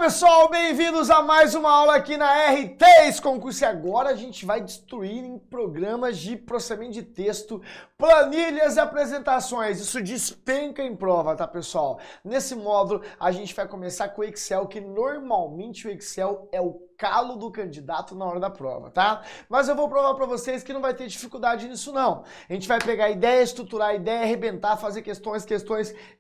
pessoal, bem-vindos a mais uma aula aqui na R3 Concurso. E agora a gente vai destruir em programas de processamento de texto, planilhas e apresentações. Isso despenca em prova, tá, pessoal? Nesse módulo a gente vai começar com o Excel, que normalmente o Excel é o calo do candidato na hora da prova, tá? Mas eu vou provar pra vocês que não vai ter dificuldade nisso, não. A gente vai pegar a ideia, estruturar a ideia, arrebentar, fazer questões,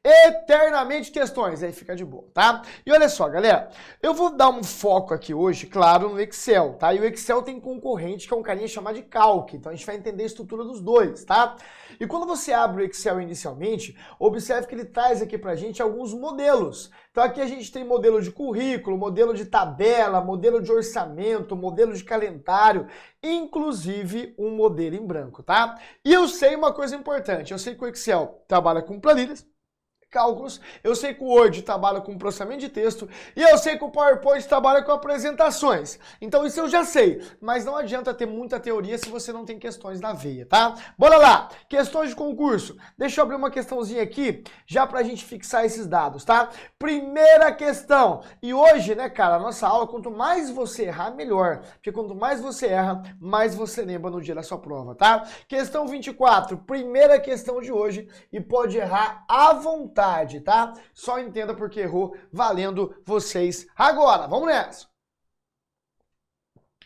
eternamente questões. Aí fica de boa, tá? E olha só, galera, eu vou dar um foco aqui hoje, claro, no Excel, tá? E o Excel tem concorrente, que é um carinha chamado de Calc. Então a gente vai entender a estrutura dos dois, tá? E quando você abre o Excel inicialmente, observe que ele traz aqui pra gente alguns modelos. Então aqui a gente tem modelo de currículo, modelo de tabela, modelo de orçamento, modelo de calendário, inclusive um modelo em branco, tá? E eu sei uma coisa importante, eu sei que o Excel trabalha com planilhas, cálculos, eu sei que o Word trabalha com processamento de texto e eu sei que o PowerPoint trabalha com apresentações. Então isso eu já sei, mas não adianta ter muita teoria se você não tem questões na veia, tá? Bora lá! Questões de concurso. Deixa eu abrir uma questãozinha aqui, já pra gente fixar esses dados, tá? Primeira questão. E hoje, né, cara, a nossa aula, quanto mais você errar, melhor. Porque quanto mais você erra, mais você lembra no dia da sua prova, tá? Questão 24, primeira questão de hoje, e pode errar à vontade, tá? Só entenda porque errou, valendo vocês agora. Vamos nessa!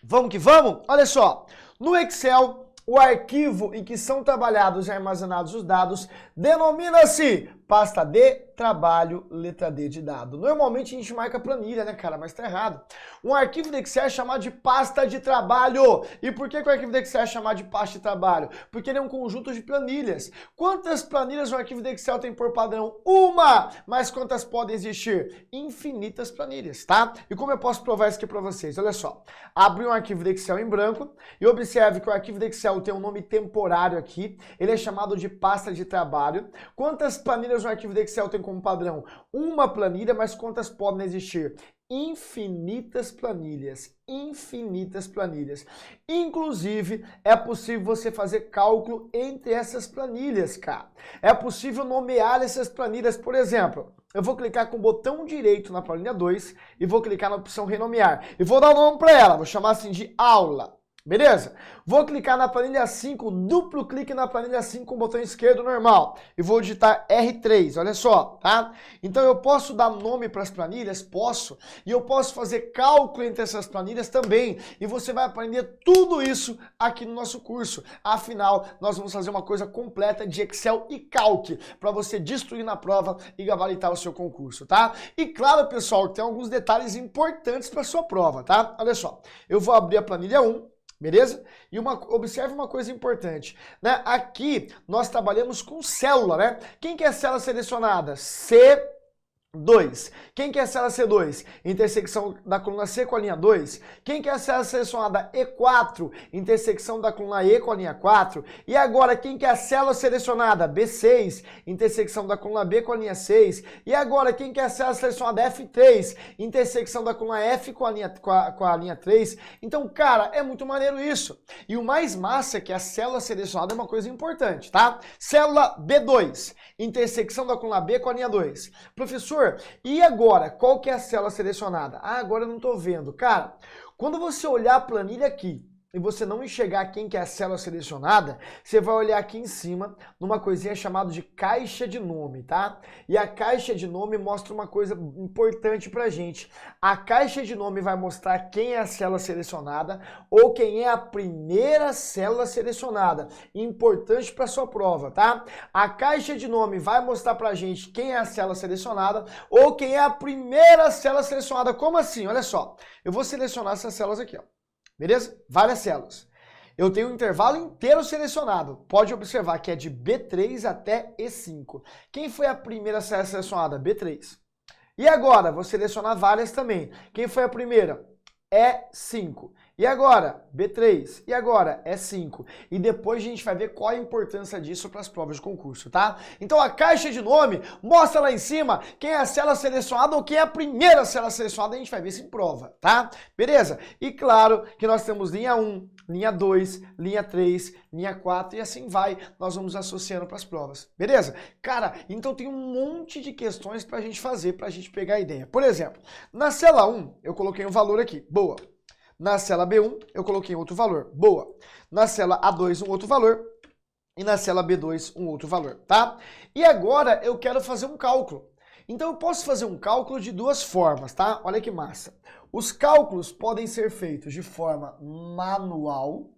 Vamos que vamos? Olha só, no Excel, o arquivo em que são trabalhados e armazenados os dados denomina-se pasta de trabalho, letra D de dado. Normalmente a gente marca planilha, né, cara? Mas tá errado. Um arquivo do Excel é chamado de pasta de trabalho. E por que o arquivo do Excel é chamado de pasta de trabalho? Porque ele é um conjunto de planilhas. Quantas planilhas o arquivo do Excel tem por padrão? Uma! Mas quantas podem existir? Infinitas planilhas, tá? E como eu posso provar isso aqui pra vocês? Olha só. Abre um arquivo do Excel em branco e observe que o arquivo do Excel tem um nome temporário aqui. Ele é chamado de pasta de trabalho. Quantas planilhas o arquivo do Excel tem como padrão? Uma planilha, mas quantas podem existir? Infinitas planilhas, infinitas planilhas. Inclusive, é possível você fazer cálculo entre essas planilhas, cara. É possível nomear essas planilhas, por exemplo, eu vou clicar com o botão direito na planilha 2 e vou clicar na opção renomear. E vou dar um nome para ela, vou chamar assim de aula. Beleza? Vou clicar na planilha 5, duplo clique na planilha 5 com o botão esquerdo normal. E vou digitar R3, olha só, tá? Então eu posso dar nome para as planilhas? Posso. E eu posso fazer cálculo entre essas planilhas também. E você vai aprender tudo isso aqui no nosso curso. Afinal, nós vamos fazer uma coisa completa de Excel e Calc para você destruir na prova e gabaritar o seu concurso, tá? E claro, pessoal, tem alguns detalhes importantes para sua prova, tá? Olha só, eu vou abrir a planilha 1. Beleza? E observe uma coisa importante, né? Aqui nós trabalhamos com célula, né? Quem que é a célula selecionada? C2. Quem que é a célula C2? Intersecção da coluna C com a linha 2. Quem que é a célula selecionada? E4. Intersecção da coluna E com a linha 4. E agora, quem que é a célula selecionada? B6. Intersecção da coluna B com a linha 6. E agora, quem que é a célula selecionada? F3. Intersecção da coluna F com a linha 3. Então, cara, é muito maneiro isso. E o mais massa é que a célula selecionada é uma coisa importante, tá? Célula B2. Intersecção da coluna B com a linha 2. Professor, e agora, qual que é a célula selecionada? Ah, agora eu não estou vendo. Cara, quando você olhar a planilha aqui e você não enxergar quem que é a célula selecionada, você vai olhar aqui em cima numa coisinha chamada de caixa de nome, tá? E a caixa de nome mostra uma coisa importante pra gente. A caixa de nome vai mostrar quem é a célula selecionada ou quem é a primeira célula selecionada. Importante para sua prova, tá? A caixa de nome vai mostrar pra gente quem é a célula selecionada ou quem é a primeira célula selecionada. Como assim? Olha só, eu vou selecionar essas células aqui, ó. Beleza? Várias células. Eu tenho um intervalo inteiro selecionado. Pode observar que é de B3 até E5. Quem foi a primeira célula selecionada? B3. E agora, vou selecionar várias também. Quem foi a primeira? E5. E agora? B3. E agora? E5. E depois a gente vai ver qual a importância disso para as provas de concurso, tá? Então a caixa de nome mostra lá em cima quem é a célula selecionada ou quem é a primeira célula selecionada, a gente vai ver isso em prova, tá? Beleza? E claro que nós temos linha 1, linha 2, linha 3, linha 4 e assim vai, nós vamos associando para as provas, beleza? Cara, então tem um monte de questões para a gente fazer, para a gente pegar a ideia. Por exemplo, na célula 1, eu coloquei um valor aqui, boa. Na célula B1, eu coloquei outro valor, boa. Na célula A2, um outro valor. E na célula B2, um outro valor, tá? E agora eu quero fazer um cálculo. Então eu posso fazer um cálculo de duas formas, tá? Olha que massa. Os cálculos podem ser feitos de forma manual.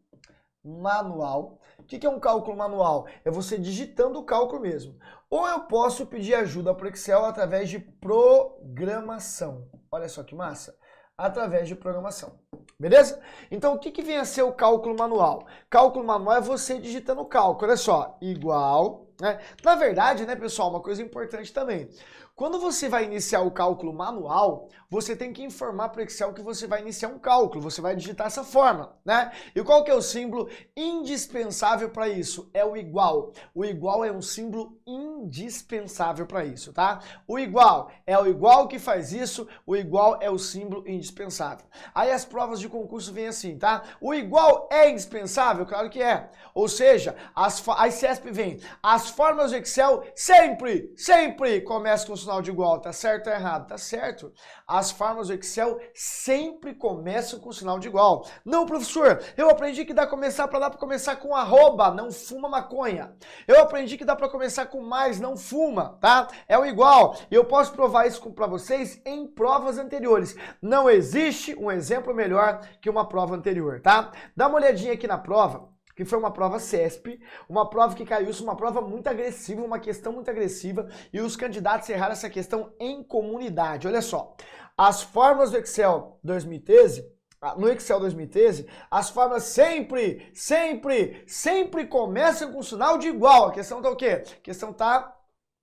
O que é um cálculo manual? É você digitando o cálculo mesmo. Ou eu posso pedir ajuda para o Excel através de programação. Olha só que massa. Através de programação. Beleza? Então, o que vem a ser o cálculo manual? Cálculo manual é você digitando o cálculo. Olha só, igual, né? Na verdade, né, pessoal, uma coisa importante também. Quando você vai iniciar o cálculo manual, você tem que informar para o Excel que você vai iniciar um cálculo, você vai digitar essa forma, né? E qual que é o símbolo indispensável para isso? É o igual. O igual é um símbolo indispensável para isso, tá? O igual é o igual que faz isso, o igual é o símbolo indispensável. Aí as provas de concurso vêm assim, tá? O igual é indispensável? Claro que é. Ou seja, a CESP vem, as formas do Excel sempre começam com sinal de igual, tá certo ou errado? Tá certo. As formas do Excel sempre começam com sinal de igual. Não, professor, eu aprendi que dá para começar com arroba, não fuma maconha. Eu aprendi que dá para começar com mais, não fuma, tá? É o igual. E eu posso provar isso para vocês em provas anteriores. Não existe um exemplo melhor que uma prova anterior, tá? Dá uma olhadinha aqui na prova, que foi uma prova CESP, uma prova que caiu, uma prova muito agressiva, uma questão muito agressiva, e os candidatos erraram essa questão em comunidade. Olha só, as fórmulas do Excel 2013, no Excel 2013, as fórmulas sempre começam com sinal de igual. A questão tá o quê? A questão tá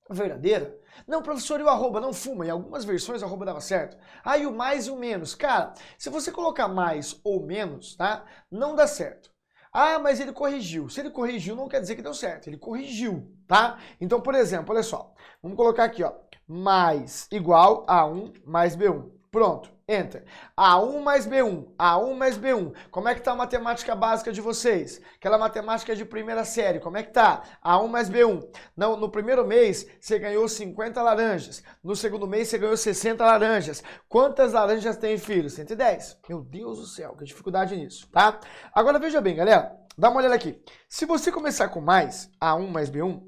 verdadeira. Não, professor, e o arroba não fuma? Em algumas versões o arroba dava certo. Ah, e o mais e o menos? Cara, se você colocar mais ou menos, tá? Não dá certo. Ah, mas ele corrigiu. Se ele corrigiu, não quer dizer que deu certo. Ele corrigiu, tá? Então, por exemplo, olha só. Vamos colocar aqui, ó. Mais igual a 1 mais B1. Pronto. Enter. A1 mais B1. A1 mais B1. Como é que tá a matemática básica de vocês? Aquela matemática de primeira série. Como é que tá? A1 mais B1. No primeiro mês, você ganhou 50 laranjas. No segundo mês, você ganhou 60 laranjas. Quantas laranjas tem, filho? 110. Meu Deus do céu, que dificuldade nisso, tá? Agora, veja bem, galera. Dá uma olhada aqui. Se você começar com mais, A1 mais B1,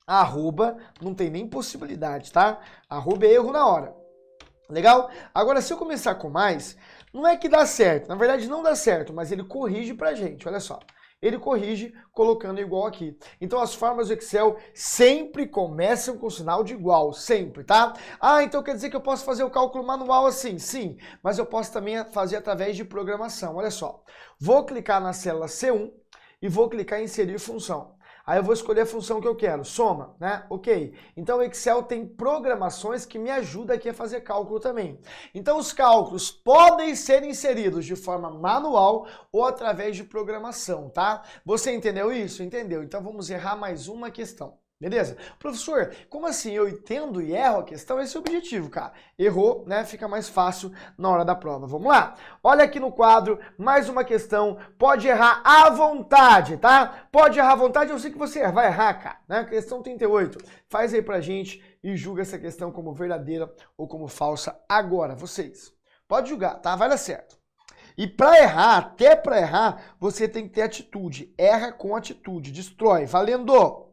arroba não tem nem possibilidade, tá? Arroba é erro na hora. Legal? Agora, se eu começar com mais, não é que dá certo. Na verdade, não dá certo, mas ele corrige pra gente. Olha só. Ele corrige colocando igual aqui. Então, as formas do Excel sempre começam com sinal de igual. Sempre, tá? Ah, então quer dizer que eu posso fazer o cálculo manual assim? Sim, mas eu posso também fazer através de programação. Olha só. Vou clicar na célula C1 e vou clicar em inserir função. Aí eu vou escolher a função que eu quero, soma, né? Ok. Então o Excel tem programações que me ajudam aqui a fazer cálculo também. Então os cálculos podem ser inseridos de forma manual ou através de programação, tá? Você entendeu isso? Entendeu? Então vamos errar mais uma questão. Beleza? Professor, como assim? Eu entendo e erro a questão? Esse é o objetivo, cara. Errou, né? Fica mais fácil na hora da prova. Vamos lá? Olha aqui no quadro, mais uma questão. Pode errar à vontade, tá? Pode errar à vontade, eu sei que você vai errar, cara. Né? Questão 38. Faz aí pra gente e julga essa questão como verdadeira ou como falsa agora, vocês. Pode julgar, tá? Vai dar certo. E para errar, até para errar, você tem que ter atitude. Erra com atitude. Destrói. Valendo!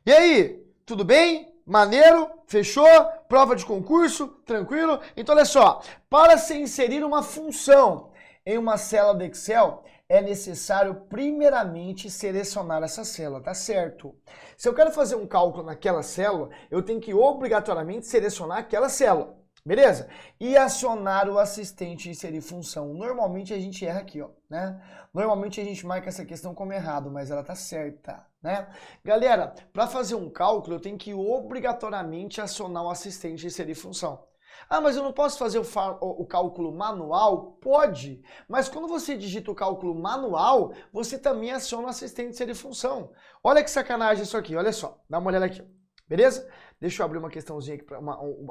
E aí, tudo bem? Maneiro? Fechou? Prova de concurso? Tranquilo? Então olha só, para se inserir uma função em uma célula do Excel, é necessário primeiramente selecionar essa célula, tá certo? Se eu quero fazer um cálculo naquela célula, eu tenho que obrigatoriamente selecionar aquela célula. Beleza? E acionar o assistente e inserir função. Normalmente a gente erra aqui, ó, né? Normalmente a gente marca essa questão como errado, mas ela tá certa, né? Galera, para fazer um cálculo, eu tenho que obrigatoriamente acionar o assistente e inserir função. Ah, mas eu não posso fazer o cálculo manual? Pode, mas quando você digita o cálculo manual, você também aciona o assistente e inserir função. Olha que sacanagem isso aqui, olha só, dá uma olhada aqui. Beleza? Deixa eu abrir uma questãozinha aqui,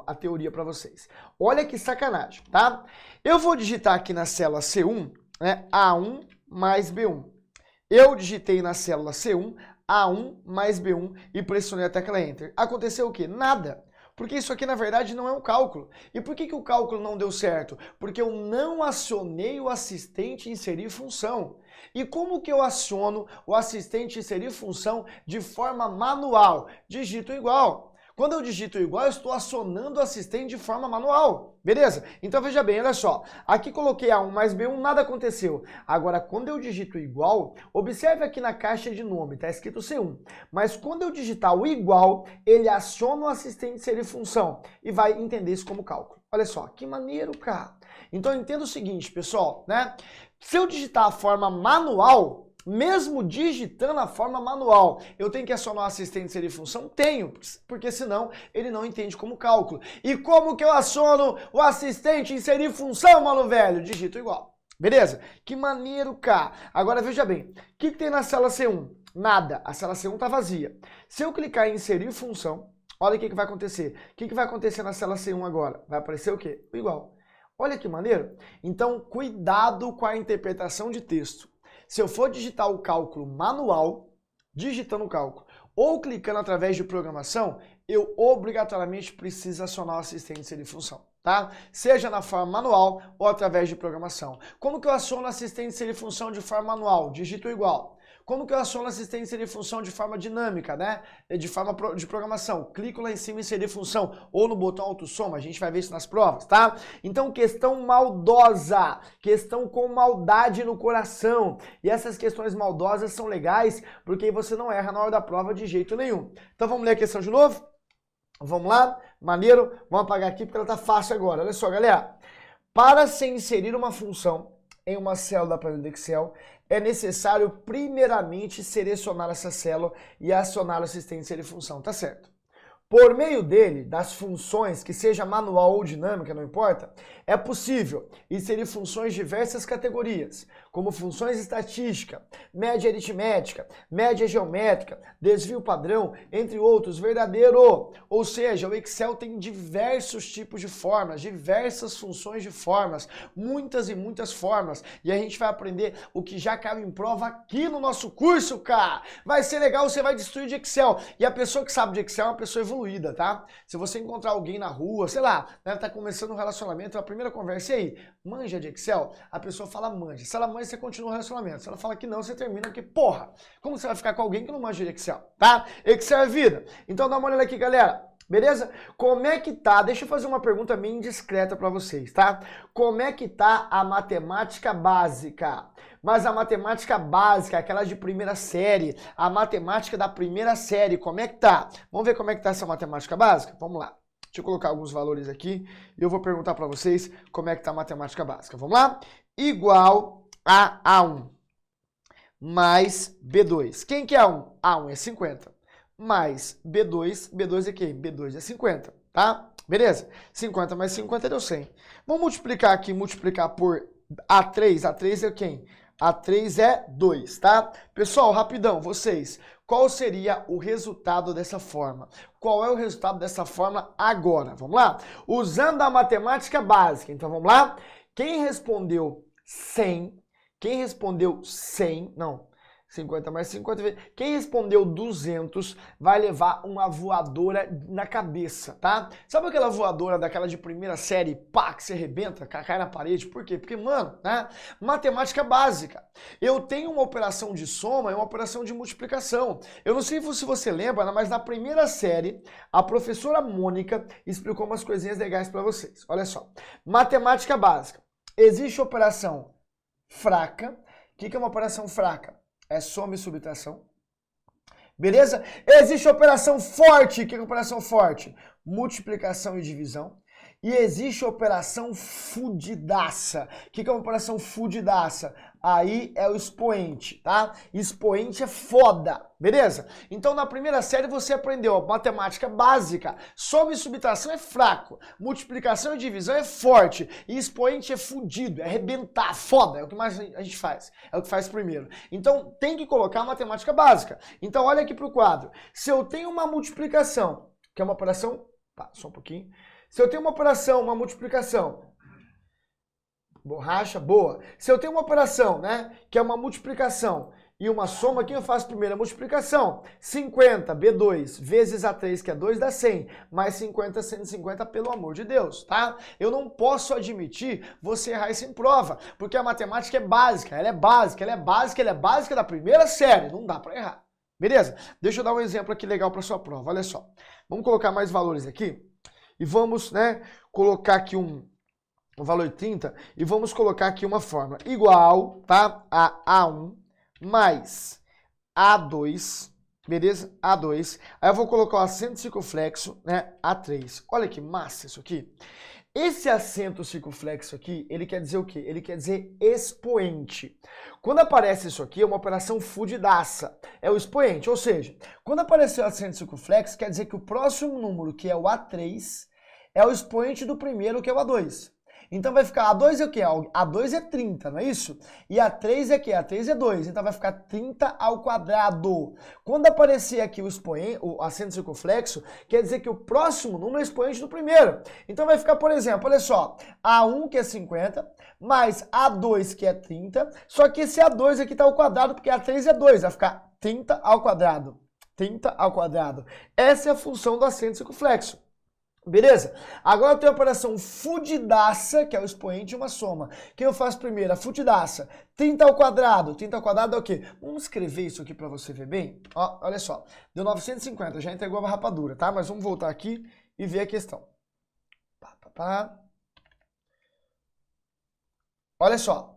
a teoria para vocês. Olha que sacanagem, tá? Eu vou digitar aqui na célula C1, né, A1 mais B1. Eu digitei na célula C1, A1 mais B1 e pressionei a tecla Enter. Aconteceu o quê? Nada. Porque isso aqui, na verdade, não é um cálculo. E por que o cálculo não deu certo? Porque eu não acionei o assistente inserir função. E como que eu aciono o assistente inserir função de forma manual? Digito igual. Quando eu digito igual, eu estou acionando o assistente de forma manual. Beleza? Então veja bem, olha só. Aqui coloquei A1 mais B1, nada aconteceu. Agora, quando eu digito igual, observe aqui na caixa de nome, está escrito C1. Mas quando eu digitar o igual, ele aciona o assistente inserir função e vai entender isso como cálculo. Olha só, que maneiro, cara. Então entenda o seguinte, pessoal, né? Se eu digitar a forma manual, mesmo digitando a forma manual, eu tenho que acionar o assistente inserir função? Tenho, porque senão ele não entende como cálculo. E como que eu aciono o assistente inserir função, mano velho? Digito igual. Beleza? Que maneiro, cara. Agora veja bem, o que tem na célula C1? Nada. A célula C1 tá vazia. Se eu clicar em inserir função, olha o que vai acontecer. O que vai acontecer na célula C1 agora? Vai aparecer o quê? O igual. Olha que maneiro. Então, cuidado com a interpretação de texto. Se eu for digitar o cálculo manual, digitando o cálculo, ou clicando através de programação, eu obrigatoriamente preciso acionar o assistente inserir função, tá? Seja na forma manual ou através de programação. Como que eu aciono o assistente inserir função de forma manual? Digito igual. Como que eu aciono o assistente inserir função de forma dinâmica, né? De forma de programação. Clico lá em cima em inserir função ou no botão autossoma, a gente vai ver isso nas provas, tá? Então, questão maldosa, questão com maldade no coração. E essas questões maldosas são legais porque você não erra na hora da prova de jeito nenhum. Então, vamos ler a questão de novo? Vamos lá? Maneiro? Vamos apagar aqui porque ela tá fácil agora. Olha só, galera. Para se inserir uma função em uma célula da planilha do Excel, é necessário primeiramente selecionar essa célula e acionar o assistente inserir função, tá certo? Por meio dele, das funções, que seja manual ou dinâmica, não importa, é possível inserir funções de diversas categorias, como funções estatística, média aritmética, média geométrica, desvio padrão, entre outros, verdadeiro. Ou seja, o Excel tem diversos tipos de formas, diversas funções de formas, muitas e muitas formas, e a gente vai aprender o que já caiu em prova aqui no nosso curso, cara. Vai ser legal, você vai destruir de Excel. E a pessoa que sabe de Excel é uma pessoa evoluída, tá? Se você encontrar alguém na rua, sei lá, né, tá começando um relacionamento, a primeira conversa, e aí, manja de Excel? A pessoa fala manja. Se ela manja, você continua o relacionamento. Se ela fala que não, você termina, porque, porra, como você vai ficar com alguém que não manja de Excel, tá? Excel é vida. Então dá uma olhada aqui, galera. Beleza? Como é que tá? Deixa eu fazer uma pergunta bem indiscreta para vocês, tá? Como é que tá a matemática básica? Mas a matemática básica, aquela de primeira série, a matemática da primeira série, como é que tá? Vamos ver como é que tá essa matemática básica? Vamos lá. Deixa eu colocar alguns valores aqui e eu vou perguntar para vocês como é que tá a matemática básica. Vamos lá? Igual a A1 mais B2. Quem que é A1? A1 é 50. Mais B2, B2 é quem? B2 é 50, tá? Beleza? 50 mais 50 deu 100. Vamos multiplicar aqui, multiplicar por A3. A3 é quem? A3 é 2, tá? Pessoal, rapidão, vocês, qual seria o resultado dessa forma? Qual é o resultado dessa forma agora? Vamos lá? Usando a matemática básica. Então, vamos lá? Quem respondeu 100, quem respondeu 100, não, 50 mais 50, quem respondeu 200 vai levar uma voadora na cabeça, tá? Sabe aquela voadora daquela de primeira série, pá, que você arrebenta, cai na parede? Por quê? Porque, mano, né? Matemática básica. Eu tenho uma operação de soma e uma operação de multiplicação. Eu não sei se você lembra, mas na primeira série, a professora Mônica explicou umas coisinhas legais para vocês. Olha só. Matemática básica. Existe operação fraca. O que é uma operação fraca? É soma e subtração. Beleza? Existe operação forte. O que é operação forte? Multiplicação e divisão. E existe a operação fudidaça. O que é uma operação fudidaça? Aí é o expoente, tá? Expoente é foda, beleza? Então na primeira série você aprendeu a matemática básica, soma e subtração é fraco, multiplicação e divisão é forte, e expoente é fudido, é arrebentar, foda, é o que mais a gente faz, é o que faz primeiro. Então tem que colocar a matemática básica. Então olha aqui pro quadro, se eu tenho uma multiplicação, que é uma operação, só um pouquinho, se eu tenho uma operação, uma multiplicação, borracha, boa. Se eu tenho uma operação, né, que é uma multiplicação e uma soma, quem eu faço primeiro? A multiplicação. 50, B2, vezes A3, que é 2, dá 100. Mais 50, 150, pelo amor de Deus, tá? Eu não posso admitir você errar isso em prova, porque a matemática é básica, ela é básica, ela é básica, ela é básica da primeira série, não dá pra errar. Beleza? Deixa eu dar um exemplo aqui legal para sua prova, olha só. Vamos colocar mais valores aqui e vamos, né, colocar aqui o valor 30, e vamos colocar aqui uma fórmula igual, tá, a A1 mais A2, beleza? A2, aí eu vou colocar o acento circunflexo, né, A3. Olha que massa isso aqui. Esse acento circunflexo aqui, ele quer dizer o quê? Ele quer dizer expoente. Quando aparece isso aqui, é uma operação fudidaça, é o expoente, ou seja, quando aparecer o acento circunflexo, quer dizer que o próximo número, que é o A3, é o expoente do primeiro, que é o A2. Então vai ficar, A2 é o quê? A2 é 30, não é isso? E A3 é o quê? A3 é 2, então vai ficar 30 ao quadrado. Quando aparecer aqui o expoente, o acento circunflexo, quer dizer que o próximo número é expoente do primeiro. Então vai ficar, por exemplo, olha só, A1 que é 50, mais A2 que é 30, só que esse A2 aqui está ao quadrado, porque A3 é 2, vai ficar 30 ao quadrado. 30 ao quadrado. Essa é a função do acento circunflexo. Beleza? Agora eu tenho a operação fudidaça, que é o expoente e uma soma. Quem eu faço primeiro? A fudidaça. 30 ao quadrado. 30 ao quadrado é o quê? Vamos escrever isso aqui para você ver bem? Ó, olha só. Deu 950, já entregou a rapadura, tá? Mas vamos voltar aqui e ver a questão. Olha só.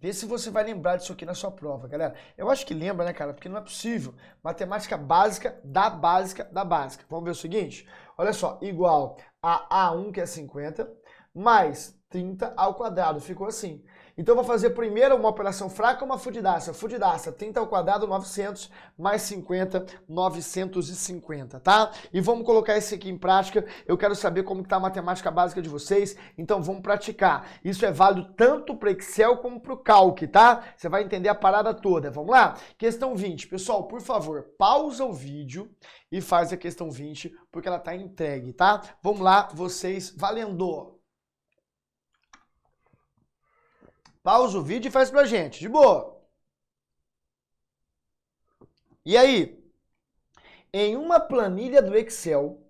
Vê se você vai lembrar disso aqui na sua prova, galera. Eu acho que lembra, né, cara? Porque não é possível. Matemática básica da básica da básica. Vamos ver o seguinte? Olha só, igual a A1, que é 50, mais 30 ao quadrado. Ficou assim. Então eu vou fazer primeiro uma operação fraca, uma fudidaça. Fudidaça, 30 ao quadrado, 900, mais 50, 950, tá? E vamos colocar isso aqui em prática. Eu quero saber como está a matemática básica de vocês, então vamos praticar. Isso é válido tanto para Excel como para o Calc, tá? Você vai entender a parada toda. Vamos lá? Questão 20. Pessoal, por favor, pausa o vídeo e faz a questão 20, porque ela está entregue, tá? Vamos lá, vocês, valendo! Pausa o vídeo e faz pra gente, de boa. E aí? Em uma planilha do Excel,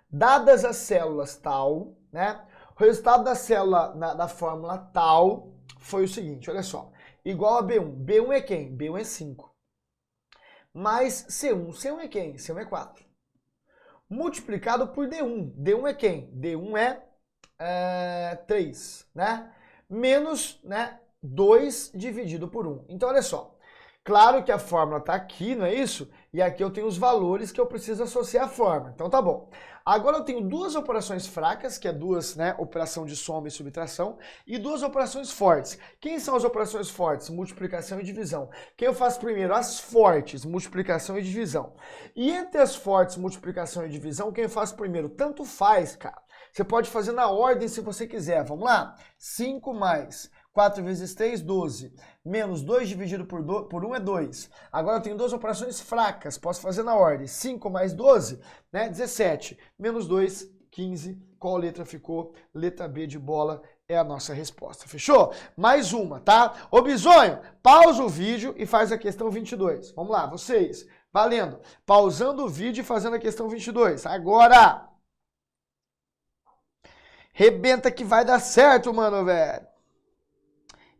dadas as células tal, né? O resultado da célula da fórmula tal foi o seguinte, olha só. Igual a B1. B1 é quem? B1 é 5. Mais C1. C1 é quem? C1 é 4. Multiplicado por D1. D1 é quem? D1 é 3, né? Menos, né, 2 dividido por 1. Então, olha só. Claro que a fórmula está aqui, não é isso? E aqui eu tenho os valores que eu preciso associar à fórmula. Então, tá bom. Agora eu tenho duas operações fracas, que é duas, né, operação de soma e subtração, e duas operações fortes. Quem são as operações fortes? Multiplicação e divisão. Quem eu faço primeiro? As fortes, multiplicação e divisão. E entre as fortes, multiplicação e divisão, quem eu faço primeiro? Tanto faz, cara. Você pode fazer na ordem se você quiser. Vamos lá? 5 mais 4 vezes 3, 12. Menos 2 dividido por 1 é 2. Agora eu tenho duas operações fracas. Posso fazer na ordem. 5 mais 12, né? 17. Menos 2, 15. Qual letra ficou? Letra B de bola é a nossa resposta. Fechou? Mais uma, tá? Ô Bisonho, pausa o vídeo e faz a questão 22. Vamos lá, vocês. Valendo. Pausando o vídeo e fazendo a questão 22. Agora! Rebenta que vai dar certo, mano, velho.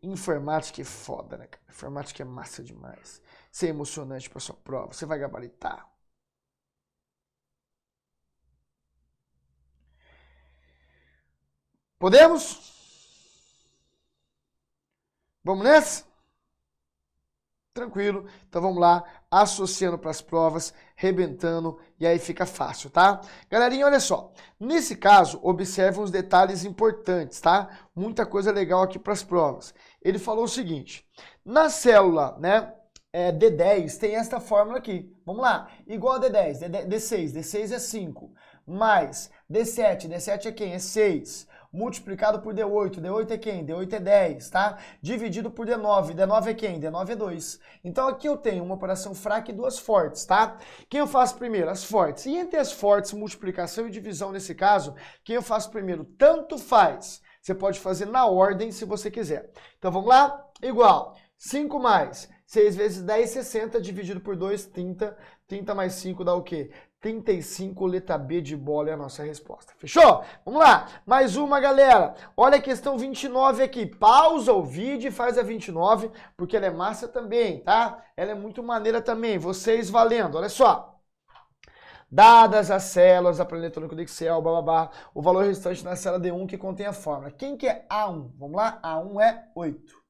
Informática é foda, né, cara? Informática é massa demais. Isso é emocionante pra sua prova. Você vai gabaritar. Podemos? Vamos nessa? Tranquilo? Então vamos lá, associando para as provas, rebentando, e aí fica fácil, tá? Galerinha, olha só, nesse caso, observe uns detalhes importantes, tá? Muita coisa legal aqui para as provas. Ele falou o seguinte, na célula, né, D10 tem esta fórmula aqui, vamos lá, igual a D10, D6 é 5, mais D7, D7 é quem? É 6. Multiplicado por D8, D8 é quem? D8 é 10, tá? Dividido por D9, D9 é quem? D9 é 2. Então aqui eu tenho uma operação fraca e duas fortes, tá? Quem eu faço primeiro? As fortes. E entre as fortes, multiplicação e divisão nesse caso, quem eu faço primeiro? Tanto faz. Você pode fazer na ordem se você quiser. Então vamos lá? Igual. 5 mais 6 vezes 10, 60, dividido por 2, 30. 30 mais 5 dá o quê? 35, letra B de bola é a nossa resposta. Fechou? Vamos lá. Mais uma, galera. Olha a questão 29 aqui. Pausa o vídeo e faz a 29, porque ela é massa também, tá? Ela é muito maneira também. Vocês valendo. Olha só. Dadas as células, aparelho eletrônico do Excel, bababá, o valor restante na célula D1 que contém a fórmula. Quem que é A1? Vamos lá? A1 é 8.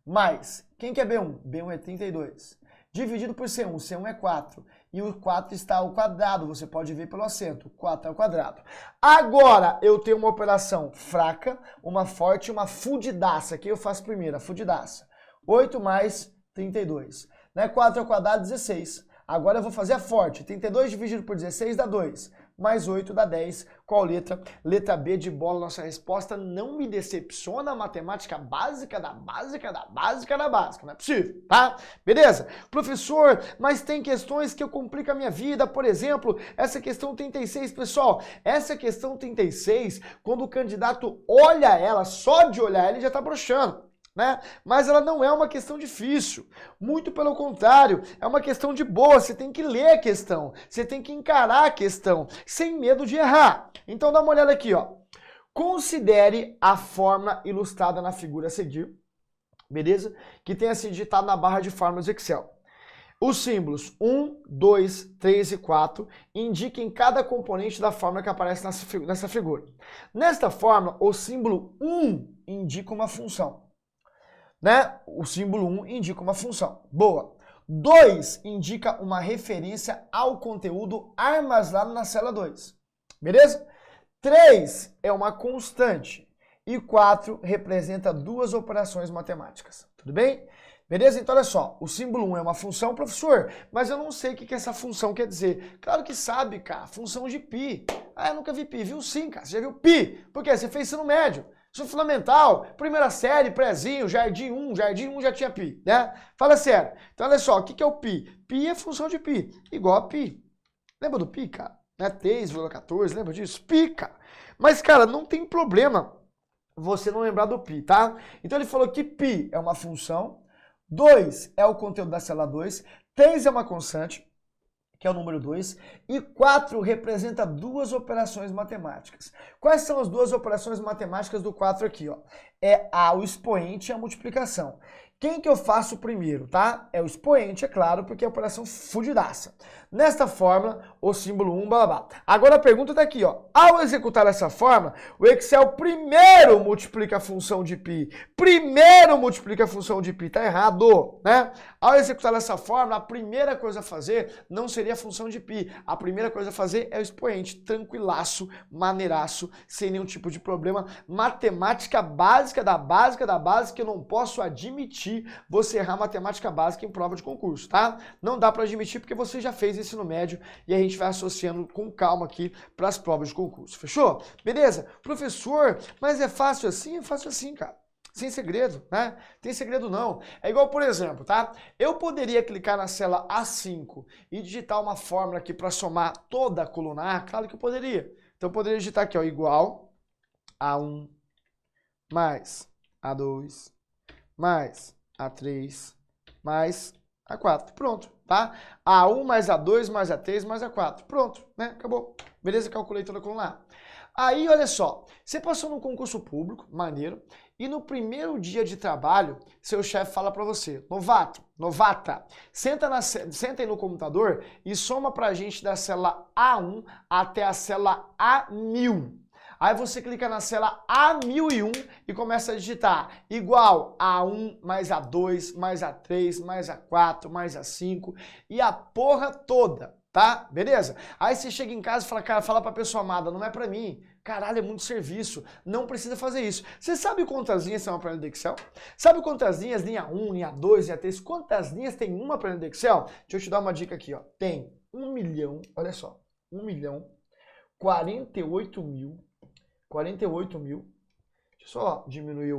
Mais, quem que é B1? B1 é 32. Dividido por C1, C1 é 4. E o 4 está ao quadrado, você pode ver pelo acento, 4 ao quadrado. Agora, eu tenho uma operação fraca, uma forte e uma fudidaça. Aqui eu faço primeiro, a fudidaça. 8 mais 32. Né? 4 ao quadrado, 16. Agora eu vou fazer a forte. 32 dividido por 16 dá 2. Mais 8 dá 10. Qual letra? Letra B de bola, nossa resposta. Não me decepciona a matemática básica da básica da básica da básica. Não é possível, tá? Beleza? Professor, mas tem questões que eu complico a minha vida. Por exemplo, essa questão 36, pessoal. Essa questão 36, quando o candidato olha ela, só de olhar ele já tá broxando. Né? Mas ela não é uma questão difícil, muito pelo contrário, é uma questão de boa, você tem que ler a questão, você tem que encarar a questão, sem medo de errar. Então dá uma olhada aqui, ó. Considere a fórmula ilustrada na figura a seguir, beleza? Que tenha sido digitado na barra de fórmulas do Excel. Os símbolos 1, 2, 3 e 4 indiquem cada componente da fórmula que aparece nessa figura. Nesta fórmula, o símbolo 1 indica uma função. Né? O símbolo 1 indica uma função. Boa. 2 indica uma referência ao conteúdo armazenado na célula 2. Beleza? 3 é uma constante. E 4 representa duas operações matemáticas. Tudo bem? Beleza? Então olha só. O símbolo 1 é uma função, professor, mas eu não sei o que essa função quer dizer. Claro que sabe, cara. Função de π. Ah, eu nunca vi π. Viu sim, cara. Você já viu π? Por quê? Você fez ensino médio. Isso é fundamental, primeira série, prézinho, jardim 1 já tinha π, né? Fala sério. Então olha só, o que é o π? Π é função de π, igual a π. Lembra do π, cara? Né? 3,14, lembra disso? Π, cara. Mas, cara, não tem problema você não lembrar do π, tá? Então ele falou que π é uma função, 2 é o conteúdo da célula 2, 3 é uma constante, que é o número 2, e 4 representa duas operações matemáticas. Quais são as duas operações matemáticas do 4 aqui? Ó? É o expoente e a multiplicação. Quem que eu faço primeiro, tá? É o expoente, é claro, porque é a operação fudidaça. Nesta fórmula, o símbolo 1, blá, blá, blá. Agora a pergunta tá aqui, ó. Ao executar essa fórmula, o Excel primeiro multiplica a função de π. Primeiro multiplica a função de π. Tá errado, né? Ao executar essa fórmula, a primeira coisa a fazer não seria a função de π. A primeira coisa a fazer é o expoente. Tranquilaço, maneiraço, sem nenhum tipo de problema. Matemática básica da básica da básica, que eu não posso admitir você errar matemática básica em prova de concurso, tá? Não dá para admitir porque você já fez ensino médio e a gente vai associando com calma aqui para as provas de concurso, fechou? Beleza? Professor, mas é fácil assim? É fácil assim, cara. Sem segredo, né? Tem segredo não. É igual, por exemplo, tá? Eu poderia clicar na célula A5 e digitar uma fórmula aqui para somar toda a coluna A? Claro que eu poderia. Então eu poderia digitar aqui, ó, igual A1 mais A2 mais A3 mais A4. Pronto, tá? A1 mais A2 mais A3 mais A4. Pronto, né? Acabou. Beleza? Calculei toda a coluna A. Aí, olha só, você passou num concurso público, maneiro, e no primeiro dia de trabalho, seu chefe fala pra você, novato, novata, senta aí no computador e soma pra gente da célula A1 até a célula A1000. Aí você clica na cela A1001 e começa a digitar igual A1 mais A2 mais A3 mais A4 mais A5 e a porra toda, tá? Beleza? Aí você chega em casa e fala, cara, fala pra pessoa amada, não é pra mim. Caralho, é muito serviço, não precisa fazer isso. Você sabe quantas linhas tem uma planilha do Excel? Sabe quantas linhas, linha 1, linha 2, linha 3, quantas linhas tem uma planilha do Excel? Deixa eu te dar uma dica aqui, ó. Tem 1 milhão, olha só, 1 milhão, 48 mil, deixa eu só diminuir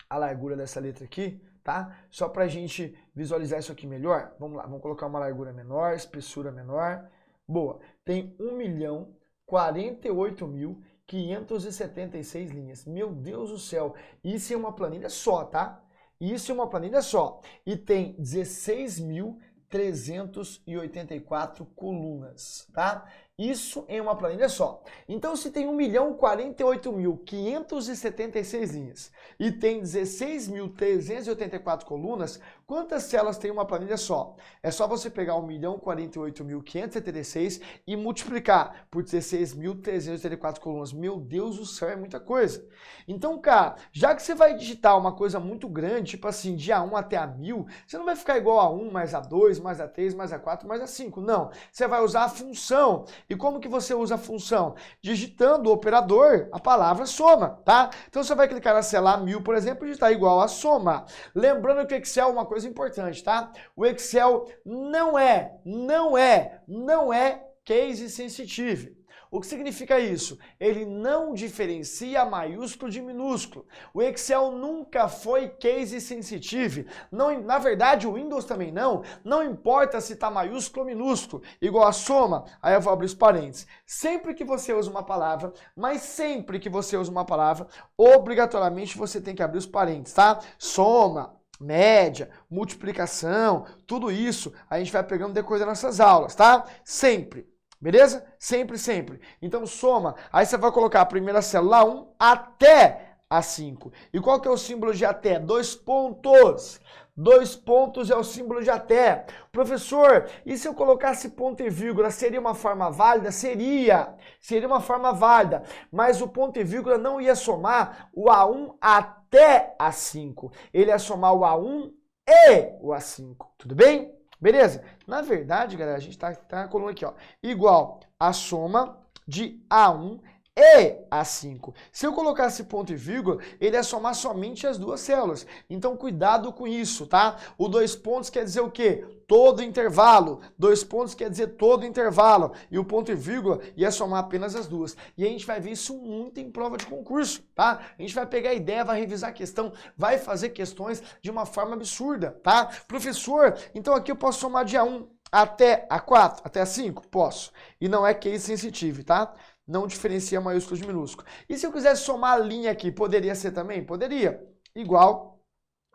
a largura dessa letra aqui, tá? Só pra gente visualizar isso aqui melhor. Vamos lá, vamos colocar uma largura menor, espessura menor. Boa, tem 1.048.576 linhas. Meu Deus do céu, isso é uma planilha só, tá? Isso é uma planilha só. E tem 16.384 colunas, tá? Isso em uma planilha só. Então, se tem 1.048.576 linhas e tem 16.384 colunas, quantas células tem uma planilha só? É só você pegar 1.048.576 e multiplicar por 16.384 colunas. Meu Deus do céu, é muita coisa. Então, cara, já que você vai digitar uma coisa muito grande, tipo assim, de A1 até A1000, você não vai ficar igual a 1 mais A2, mais A3, mais A4, mais A5. Não, você vai usar a função. E como que você usa a função? Digitando o operador, a palavra soma, tá? Então você vai clicar na cela 1000, por exemplo, e digitar igual a soma. Lembrando que o Excel é uma coisa importante, tá? O Excel não é case sensitive. O que significa isso? Ele não diferencia maiúsculo de minúsculo. O Excel nunca foi case sensitive. Não, na verdade, o Windows também não. Não importa se está maiúsculo ou minúsculo. Igual a soma, aí eu vou abrir os parênteses. Sempre que você usa uma palavra, mas sempre que você usa uma palavra, obrigatoriamente você tem que abrir os parênteses, tá? Soma, média, multiplicação, tudo isso a gente vai pegando no decorrer das nossas aulas, tá? Sempre. Beleza? Sempre, sempre. Então soma, aí você vai colocar a primeira célula 1 até a 5. E qual que é o símbolo de até? 2 pontos. 2 pontos é o símbolo de até. Professor, e se eu colocasse ponto e vírgula, seria uma forma válida? Seria uma forma válida. Mas o ponto e vírgula não ia somar o A1 até a 5. Ele ia somar o A1 e o A5. Tudo bem? Beleza? Na verdade, galera, a gente tá na coluna aqui, ó. Igual a soma de A1 e A5. Se eu colocasse ponto e vírgula, ele ia somar somente as duas células. Então, cuidado com isso, tá? O 2 pontos quer dizer o quê? Todo intervalo. 2 pontos quer dizer todo intervalo. E o ponto e vírgula ia somar apenas as duas. E a gente vai ver isso muito em prova de concurso, tá? A gente vai pegar a ideia, vai revisar a questão, vai fazer questões de uma forma absurda, tá? Professor, então aqui eu posso somar de A1 até A4, até A5? Posso. E não é case sensitive, tá? Não diferencia maiúsculo de minúsculo. E se eu quisesse somar a linha aqui, poderia ser também? Poderia. Igual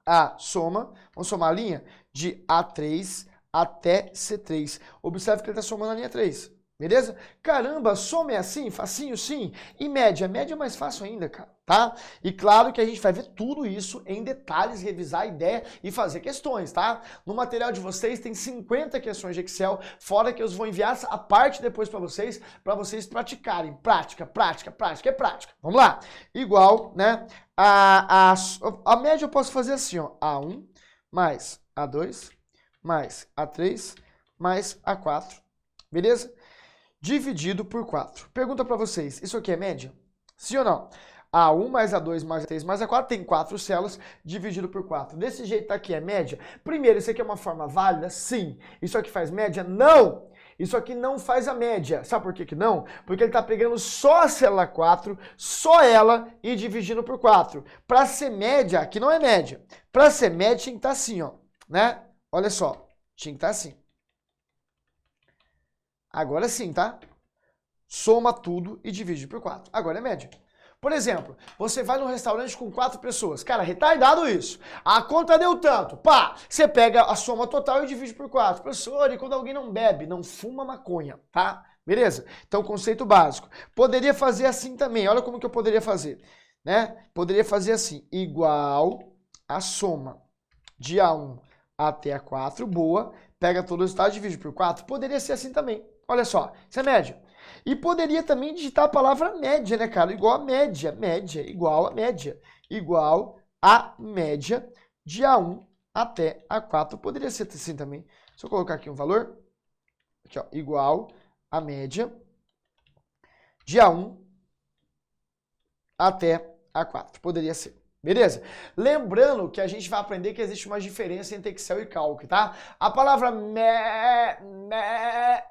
a soma, vamos somar a linha de A3 até C3. Observe que ele está somando a linha 3. Beleza? Caramba, soma é assim, facinho sim. E média? Média é mais fácil ainda, cara, tá? E claro que a gente vai ver tudo isso em detalhes, revisar a ideia e fazer questões, tá? No material de vocês tem 50 questões de Excel, fora que eu vou enviar a parte depois para vocês praticarem. Prática, prática, prática, é prática. Vamos lá. Igual, né? A média eu posso fazer assim, ó. A1 mais A2 mais A3 mais A4. Beleza? Dividido por 4. Pergunta para vocês, isso aqui é média? Sim ou não? A1 mais A2 mais A3 mais A4 tem 4 células dividido por 4. Desse jeito aqui é média? Primeiro, isso aqui é uma forma válida? Sim. Isso aqui faz média? Não! Isso aqui não faz a média. Sabe por que não? Porque ele está pegando só a célula 4, só ela, e dividindo por 4. Para ser média, aqui não é média. Para ser média tinha que estar assim, ó, né? Olha só, tinha que estar assim. Agora sim, tá? Soma tudo e divide por 4. Agora é média. Por exemplo, você vai num restaurante com 4 pessoas. Cara, retardado isso. A conta deu tanto. Pá! Você pega a soma total e divide por 4. Professor, e quando alguém não bebe, não fuma maconha, tá? Beleza? Então, conceito básico. Poderia fazer assim também. Olha como que eu poderia fazer, né? Poderia fazer assim. Igual a soma de A1 até A4. Boa. Pega todo o resultado e divide por 4. Poderia ser assim também. Olha só, isso é média. E poderia também digitar a palavra média, né, cara? Igual a média, média, igual a média, igual a média de A1 até A4. Poderia ser assim também. Se eu colocar aqui um valor, aqui, ó, igual a média de A1 até A4. Poderia ser. Beleza? Lembrando que a gente vai aprender que existe uma diferença entre Excel e Calc, tá? A palavra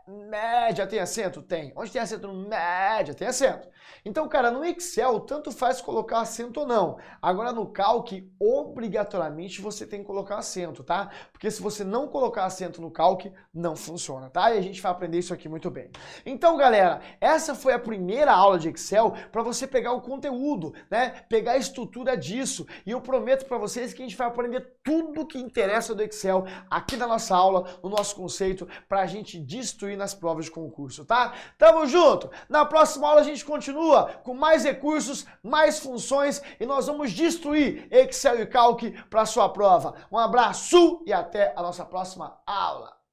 média tem acento? Tem. Onde tem acento no média? Tem acento. Então, cara, no Excel, tanto faz colocar acento ou não. Agora, no Calc, obrigatoriamente você tem que colocar acento, tá? Porque se você não colocar acento no Calc, não funciona, tá? E a gente vai aprender isso aqui muito bem. Então, galera, essa foi a primeira aula de Excel para você pegar o conteúdo, né? Pegar a estrutura disso. E eu prometo para vocês que a gente vai aprender tudo que interessa do Excel aqui na nossa aula, no nosso conceito, para a gente destruir nas provas de concurso, tá? Tamo junto! Na próxima aula a gente continua com mais recursos, mais funções e nós vamos destruir Excel e Calc para sua prova. Um abraço e até a nossa próxima aula!